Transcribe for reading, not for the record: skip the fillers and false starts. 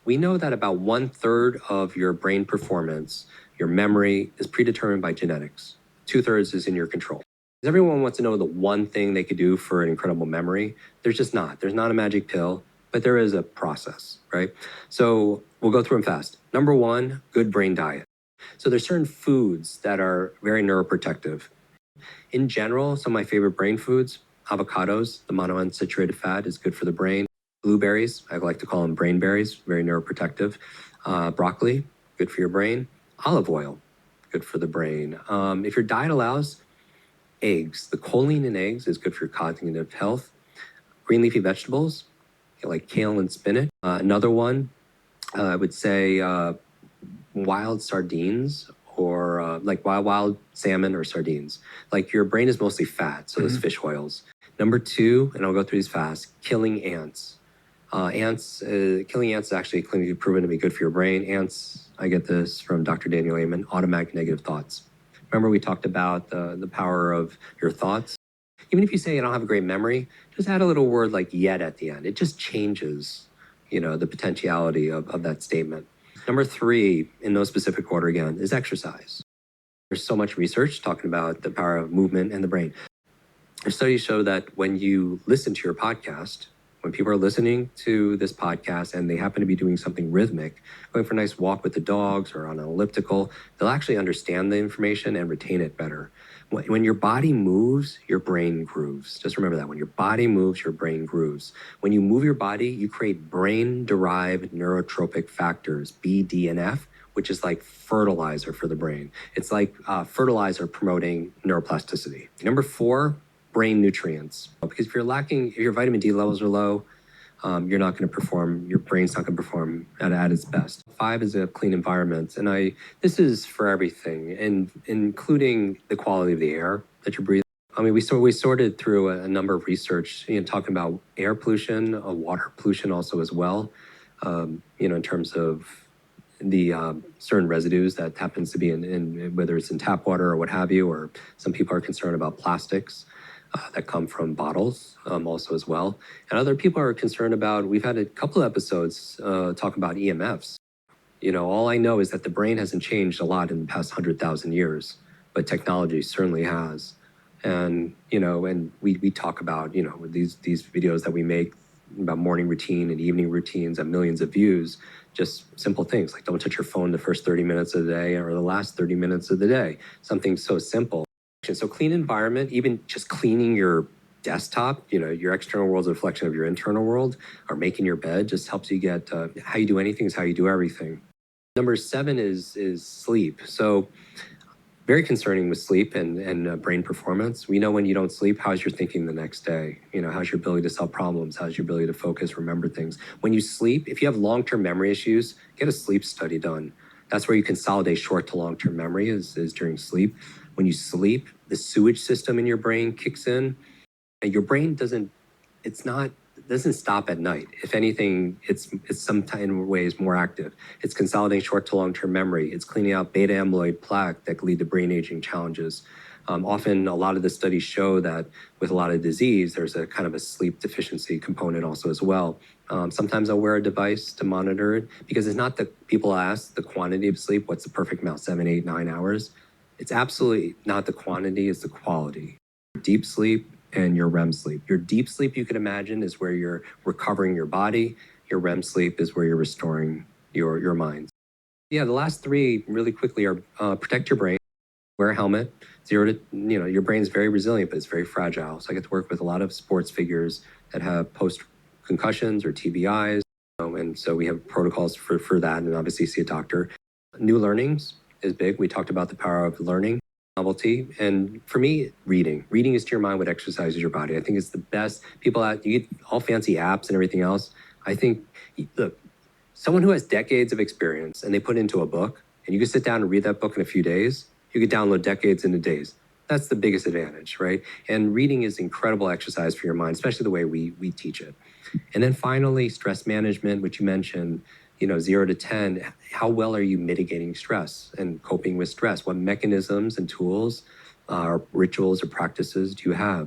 We know that about 1/3 of your brain performance, your memory, is predetermined by genetics. 2/3 is in your control. Everyone wants to know the one thing they could do for an incredible memory. There's just not. There's not a magic pill, but there is a process, right? So we'll go through them fast. Number one, good brain diet. So there's certain foods that are very neuroprotective. In general, some of my favorite brain foods, avocados, the monounsaturated fat is good for the brain. Blueberries, I like to call them brain berries, very neuroprotective. Broccoli, good for your brain. Olive oil, good for the brain. If your diet allows, eggs. The choline in eggs is good for your cognitive health. Green leafy vegetables, like kale and spinach. Another one, I would say wild sardines or like wild salmon or sardines. Like your brain is mostly fat, so those fish oils. Number two, and I'll go through these fast, killing ants. Killing ants is actually clinically proven to be good for your brain. Ants, I get this from Dr. Daniel Amen, automatic negative thoughts. Remember we talked about the power of your thoughts? Even if you say I don't have a great memory, just add a little word like yet at the end. It just changes, the potentiality of that statement. Number three, in no specific order again, is exercise. There's so much research talking about the power of movement and the brain. Studies show that when you listen to your podcast, when people are listening to this podcast and they happen to be doing something rhythmic, going for a nice walk with the dogs or on an elliptical, they'll actually understand the information and retain it better. When your body moves, your brain grooves. Just remember that. When your body moves, your brain grooves. When you move your body, you create brain-derived neurotropic factors, B, D, and F, which is like fertilizer for the brain. It's like fertilizer promoting neuroplasticity. Number four, brain nutrients. Because if your vitamin D levels are low, you're not going to perform, your brain's not going to perform at its best. Five is a clean environment. And this is for everything, and including the quality of the air that you're breathing. I mean, we sorted through a number of research, talking about air pollution, water pollution also as well, in terms of the certain residues that happens to be in whether it's in tap water or what have you, or some people are concerned about plastics that come from bottles also as well. And other people are concerned about, we've had a couple of episodes talk about EMFs. All I know is that the brain hasn't changed a lot in the past 100,000 years, but technology certainly has. And, and we talk about, these videos that we make about morning routine and evening routines and millions of views, just simple things like don't touch your phone the first 30 minutes of the day or the last 30 minutes of the day. Something so simple. So clean environment, even just cleaning your desktop, your external world is a reflection of your internal world, or making your bed just helps you get, how you do anything is how you do everything. Number seven is sleep. So very concerning with sleep and brain performance. We know when you don't sleep, how's your thinking the next day? How's your ability to solve problems? How's your ability to focus, remember things? When you sleep, if you have long-term memory issues, get a sleep study done. That's where you consolidate short to long-term memory is during sleep. When you sleep, the sewage system in your brain kicks in, and your brain doesn't stop at night. If anything, it's sometimes in ways more active. It's consolidating short to long-term memory. It's cleaning out beta amyloid plaque that can lead to brain aging challenges. Often, a lot of the studies show that with a lot of disease, there's a kind of a sleep deficiency component also as well. Sometimes I'll wear a device to monitor it because it's not that people ask the quantity of sleep, what's the perfect amount, 7, 8, 9 hours? It's absolutely not the quantity, it's the quality. Deep sleep and your REM sleep. Your deep sleep, you can imagine, is where you're recovering your body. Your REM sleep is where you're restoring your mind. Yeah, the last three really quickly are protect your brain, wear a helmet, your brain's very resilient, but it's very fragile. So I get to work with a lot of sports figures that have post-concussions or TBIs. And so we have protocols for that, and obviously see a doctor. New learnings is big. We talked about the power of learning, novelty, and for me, reading. Reading is to your mind what exercises your body. I think it's the best. You get all fancy apps and everything else. I think, look, someone who has decades of experience and they put into a book, and you can sit down and read that book in a few days, you could download decades into days. That's the biggest advantage, right? And reading is incredible exercise for your mind, especially the way we teach it. And then finally, stress management, which you mentioned, 0 to 10, how well are you mitigating stress and coping with stress? What mechanisms and tools, rituals or practices do you have?